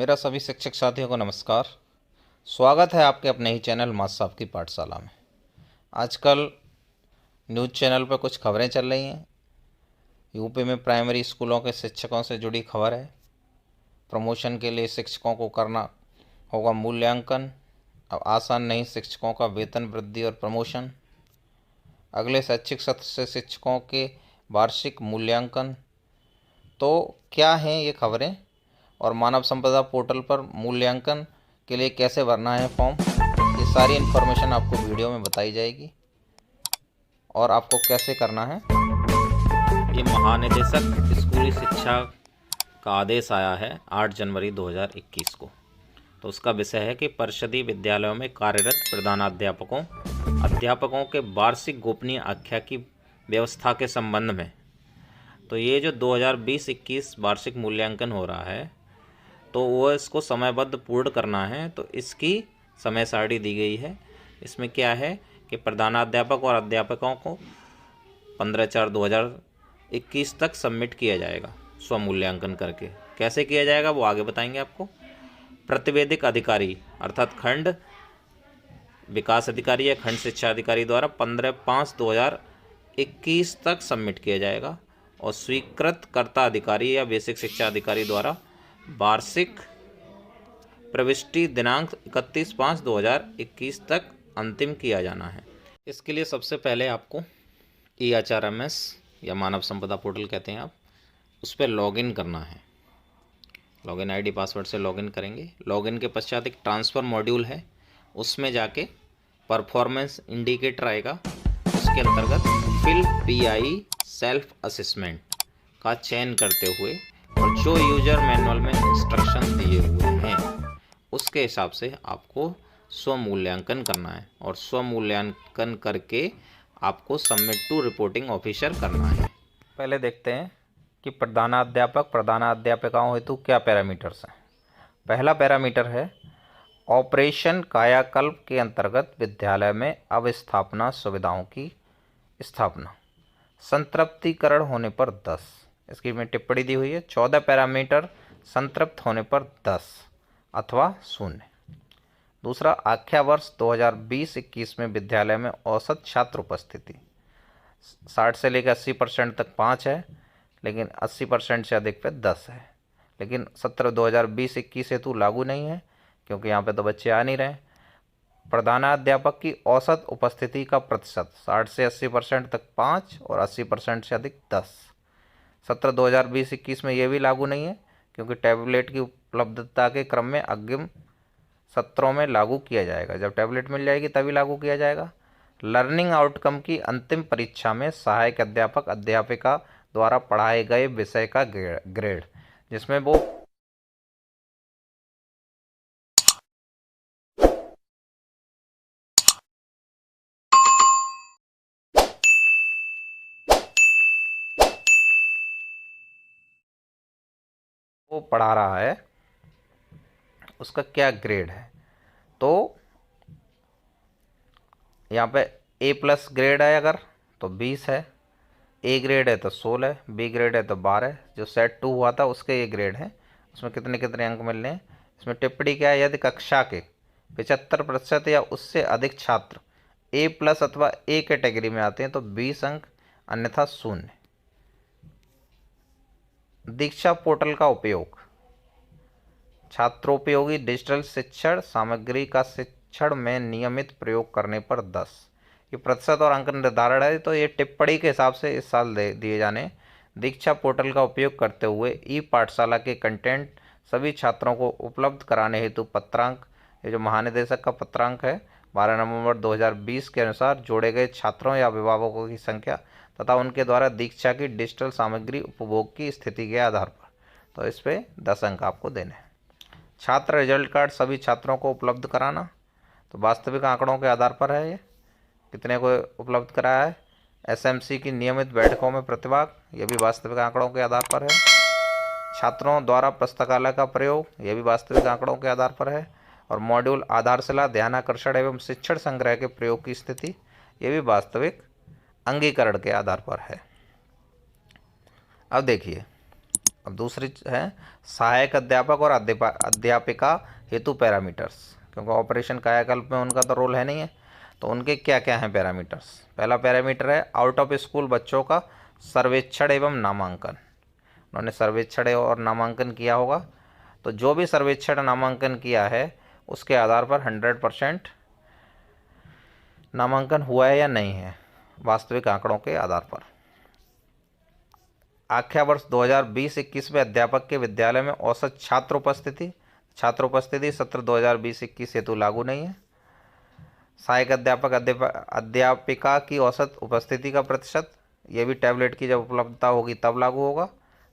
मेरा सभी शिक्षक साथियों को नमस्कार। स्वागत है आपके अपने ही चैनल मास साहब की पाठशाला में। आजकल न्यूज़ चैनल पर कुछ खबरें चल रही हैं। यूपी में प्राइमरी स्कूलों के शिक्षकों से जुड़ी खबर है। प्रमोशन के लिए शिक्षकों को करना होगा मूल्यांकन। अब आसान नहीं शिक्षकों का वेतन वृद्धि और प्रमोशन। अगले शैक्षिक सत्र से शिक्षकों के वार्षिक मूल्यांकन। तो क्या हैं ये खबरें और मानव संपदा पोर्टल पर मूल्यांकन के लिए कैसे भरना है फॉर्म, ये सारी इन्फॉर्मेशन आपको वीडियो में बताई जाएगी और आपको कैसे करना है। ये महानिदेशक स्कूली शिक्षा का आदेश आया है 8 जनवरी 2021 को। तो उसका विषय है कि परिषदीय विद्यालयों में कार्यरत अध्यापकों के वार्षिक गोपनीय आख्या की व्यवस्था के संबंध में। तो ये जो 2020-21 वार्षिक मूल्यांकन हो रहा है तो वो इसको समयबद्ध पूर्ण करना है। तो इसकी समय सारणी दी गई है। इसमें क्या है कि प्रधानाध्यापक और अध्यापकों को 15/4/2021 तक सबमिट किया जाएगा स्वमूल्यांकन करके। कैसे किया जाएगा वो आगे बताएंगे आपको। प्रतिवेदिक अधिकारी अर्थात खंड विकास अधिकारी या खंड शिक्षा अधिकारी द्वारा 15/5/2021 तक सबमिट किया जाएगा और स्वीकृत कर्ता अधिकारी या बेसिक शिक्षा अधिकारी द्वारा वार्षिक प्रविष्टि दिनांक 31/5/2021 तक अंतिम किया जाना है। इसके लिए सबसे पहले आपको EHRMS या मानव संपदा पोर्टल कहते हैं आप, उस पर लॉगिन करना है। लॉगिन ID पासवर्ड से लॉगिन करेंगे। लॉगिन के पश्चात एक ट्रांसफ़र मॉड्यूल है, उसमें जाके परफॉर्मेंस इंडिकेटर आएगा। उसके अंतर्गत फिल PI सेल्फ असेसमेंट का चयन करते हुए और जो यूजर मैनुअल में इंस्ट्रक्शन दिए हुए हैं उसके हिसाब से आपको स्वमूल्यांकन करना है और स्वमूल्यांकन करके आपको सबमिट टू रिपोर्टिंग ऑफिसर करना है। पहले देखते हैं कि प्रधानाध्यापकाओं हेतु क्या पैरामीटर्स हैं। पहला पैरामीटर है ऑपरेशन कायाकल्प के अंतर्गत विद्यालय में अवस्थापना सुविधाओं की स्थापना। संतृप्तिकरण होने पर 10। इसकी में टिप्पणी दी हुई है 14 पैरामीटर संतृप्त होने पर 10 अथवा 0। दूसरा आख्या वर्ष 2020-21 में विद्यालय में औसत छात्र उपस्थिति 60 से लेकर 80% तक 5 है, लेकिन 80% से अधिक पे 10 है। लेकिन सत्र 2020-21 हेतु लागू नहीं है क्योंकि यहाँ पे तो बच्चे आ नहीं रहे। प्रधानाध्यापक की औसत उपस्थिति का प्रतिशत 60 से 80% तक 5 और 80% से अधिक 10। सत्र 2020-21 में ये भी लागू नहीं है क्योंकि टैबलेट की उपलब्धता के क्रम में अग्रिम सत्रों में लागू किया जाएगा। जब टैबलेट मिल जाएगी तभी लागू किया जाएगा। लर्निंग आउटकम की अंतिम परीक्षा में सहायक अध्यापक अध्यापिका द्वारा पढ़ाए गए विषय का ग्रेड, जिसमें वो पढ़ा रहा है उसका क्या ग्रेड है। तो यहाँ पे A+ ग्रेड है अगर तो 20 है, A ग्रेड है तो 16, B ग्रेड है तो 12। जो सेट 2 हुआ था उसके ये ग्रेड हैं, उसमें कितने कितने अंक मिल रहे हैं। इसमें टिप्पणी क्या है, यदि कक्षा के 75% या उससे अधिक छात्र A+ अथवा A कैटेगरी में आते हैं तो 20 अंक, अन्यथा 0। दीक्षा पोर्टल का उपयोग। छात्रोपयोगी डिजिटल शिक्षण सामग्री का शिक्षण में नियमित प्रयोग करने पर 10। ये प्रतिशत और अंक निर्धारण है, तो ये टिप्पणी के हिसाब से इस साल दिए जाने। दीक्षा पोर्टल का उपयोग करते हुए पाठशाला के कंटेंट सभी छात्रों को उपलब्ध कराने हेतु पत्रांक, ये जो महानिदेशक का पत्रांक है 12 नवंबर 2020 के अनुसार जोड़े गए छात्रों या अभिभावकों की संख्या तथा उनके द्वारा दीक्षा की डिजिटल सामग्री उपभोग की स्थिति के आधार पर, तो इस पर 10 अंक आपको देने हैं। छात्र रिजल्ट कार्ड सभी छात्रों को उपलब्ध कराना, तो वास्तविक आंकड़ों के आधार पर है। ये कितने को उपलब्ध कराया है। SMC की नियमित बैठकों में प्रतिभाग, ये भी वास्तविक आंकड़ों के आधार पर है। छात्रों द्वारा पुस्तकालय का प्रयोग, ये भी वास्तविक आंकड़ों के आधार पर है। और मॉड्यूल आधारशिला ध्यानाकर्षण एवं शिक्षण संग्रह के प्रयोग की स्थिति, ये भी वास्तविक अंगीकरण के आधार पर है। अब देखिए अब दूसरी है सहायक अध्यापक और अध्यापिका हेतु पैरामीटर्स, क्योंकि ऑपरेशन कायाकल्प में उनका तो रोल है नहीं है, तो उनके क्या क्या हैं पैरामीटर्स। पहला पैरामीटर है आउट ऑफ स्कूल बच्चों का सर्वेक्षण एवं नामांकन। उन्होंने सर्वेक्षण और नामांकन किया होगा, तो जो भी सर्वेक्षण नामांकन किया है उसके आधार पर 100% नामांकन हुआ है या नहीं है, वास्तविक आंकड़ों के आधार पर। आख्या वर्ष 2020-21 में अध्यापक के विद्यालय में औसत छात्र उपस्थिति सत्र 2020-21 हेतु लागू नहीं है। सहायक अध्यापक अध्यापिका की औसत उपस्थिति का प्रतिशत, ये भी टैबलेट की जब उपलब्धता होगी तब लागू होगा,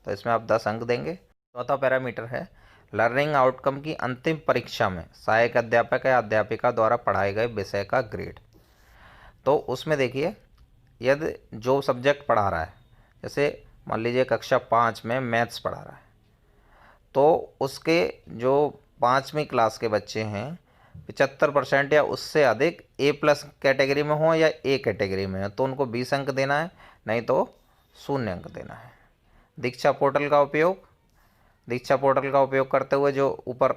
तो इसमें आप 10 अंक देंगे। चौथा पैरामीटर है लर्निंग आउटकम की अंतिम परीक्षा में सहायक अध्यापक या अध्यापिका द्वारा पढ़ाए गए विषय का ग्रेड। तो उसमें देखिए, यदि जो सब्जेक्ट पढ़ा रहा है, जैसे मान लीजिए कक्षा 5 में मैथ्स पढ़ा रहा है, तो उसके जो 5वीं क्लास के बच्चे हैं 75% या उससे अधिक A+ कैटेगरी में हो या A कैटेगरी में हो, तो उनको 20 अंक देना है, नहीं तो 0 अंक देना है। दीक्षा पोर्टल का उपयोग करते हुए जो ऊपर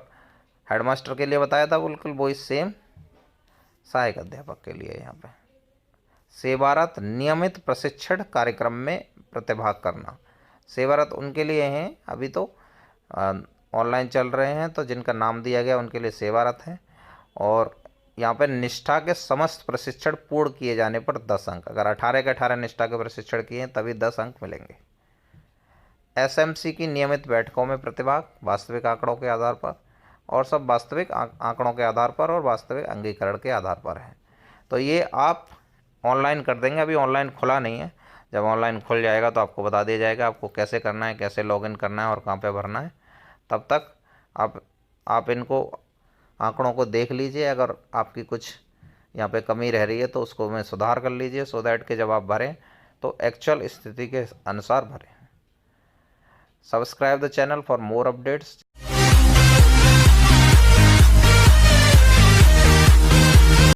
हेडमास्टर के लिए बताया था बिल्कुल वही सेम सहायक अध्यापक के लिए। यहाँ पे सेवारत नियमित प्रशिक्षण कार्यक्रम में प्रतिभाग करना, सेवारत उनके लिए हैं, अभी तो ऑनलाइन चल रहे हैं, तो जिनका नाम दिया गया उनके लिए सेवारत हैं। और यहाँ पे निष्ठा के समस्त प्रशिक्षण पूर्ण किए जाने पर 10 अंक, अगर 18 के 18 निष्ठा के प्रशिक्षण किए हैं तभी 10 अंक मिलेंगे। SMC की नियमित बैठकों में प्रतिभाग वास्तविक आंकड़ों के आधार पर, और सब वास्तविक आंकड़ों के आधार पर और वास्तविक अंगीकरण के आधार पर है। तो ये आप ऑनलाइन कर देंगे, अभी ऑनलाइन खुला नहीं है, जब ऑनलाइन खुल जाएगा तो आपको बता दिया जाएगा आपको कैसे करना है, कैसे लॉगिन करना है और कहाँ पे भरना है। तब तक आप इनको आंकड़ों को देख लीजिए, अगर आपकी कुछ यहाँ पे कमी रह रही है तो उसको में सुधार कर लीजिए, सो दैट कि जब आप भरें तो एक्चुअल स्थिति के अनुसार भरें। Subscribe the channel for more updates.